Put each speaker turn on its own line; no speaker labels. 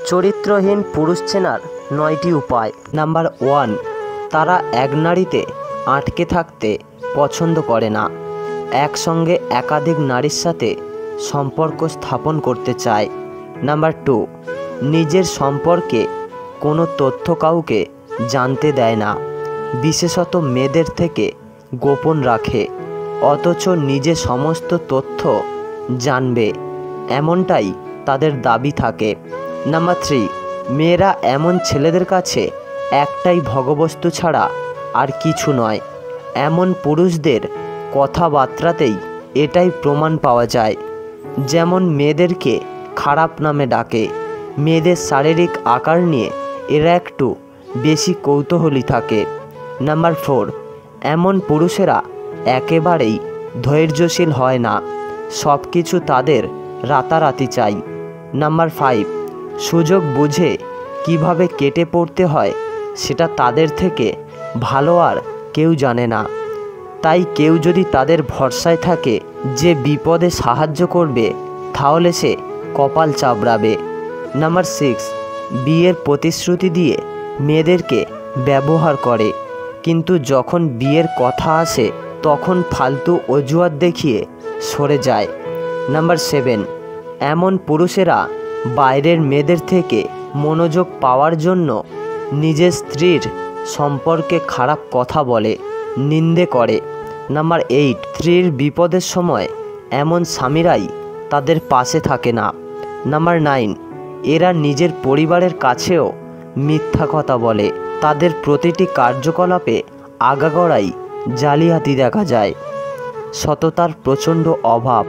চরিত্রহীন পুরুষ চেনার 9টি উপায়। নাম্বার 1, তারা এক নারীতে আটকে থাকতে পছন্দ করে না, একসঙ্গে একাধিক নারীর সাথে সম্পর্ক স্থাপন করতে চায়। নাম্বার 2, নিজের সম্পর্কে কোনো তথ্য কাউকে জানতে দেয় না, বিশেষত মেয়েদের থেকে গোপন রাখে, অথচ নিজে সমস্ত তথ্য জানবে এমনটাই তাদের দাবি থাকে। নাম্বার 3, মেয়েরা এমন ছেলেদের কাছে একটাই ভগবস্তু ছাড়া আর কিছু নয়। এমন পুরুষদের কথাবার্তাতেই এটাই প্রমাণ পাওয়া যায়। যেমন মেয়েদেরকে খারাপ নামে ডাকে, মেয়েদের শারীরিক আকার নিয়ে এরা একটু বেশি কৌতূহলী থাকে। নাম্বার 4, এমন পুরুষেরা একেবারেই ধৈর্যশীল হয় না, সব কিছু তাদের রাতারাতি চাই। নাম্বার 5, সুযোগ বুঝে কিভাবে কেটে পড়তে হয় সেটা তাদের থেকে ভালো আর কেউ জানে না। তাই কেউ যদি তাদের ভরসায় থাকে যে বিপদে সাহায্য করবে, তাহলে সে কপাল চাপড়াবে। নাম্বার 6, বিয়ের প্রতিশ্রুতি দিয়ে মেয়েদেরকে ব্যবহার করে, কিন্তু যখন বিয়ের কথা আসে তখন ফালতু অজুহাত দেখিয়ে সরে যায়। নাম্বার 7, এমন পুরুষেরা বাইরের মেয়েদের থেকে মনোযোগ পাওয়ার জন্য নিজের স্ত্রীর সম্পর্কে খারাপ কথা বলে, নিন্দে করে। নাম্বার 8, স্ত্রীর বিপদের সময় এমন স্বামীরাই তাদের পাশে থাকে না। নাম্বার 9, এরা নিজের পরিবারের কাছেও মিথ্যা কথা বলে, তাদের প্রতিটি কার্যকলাপে আগাগোড়াই জালিয়াতি দেখা যায়, সততার প্রচণ্ড অভাব।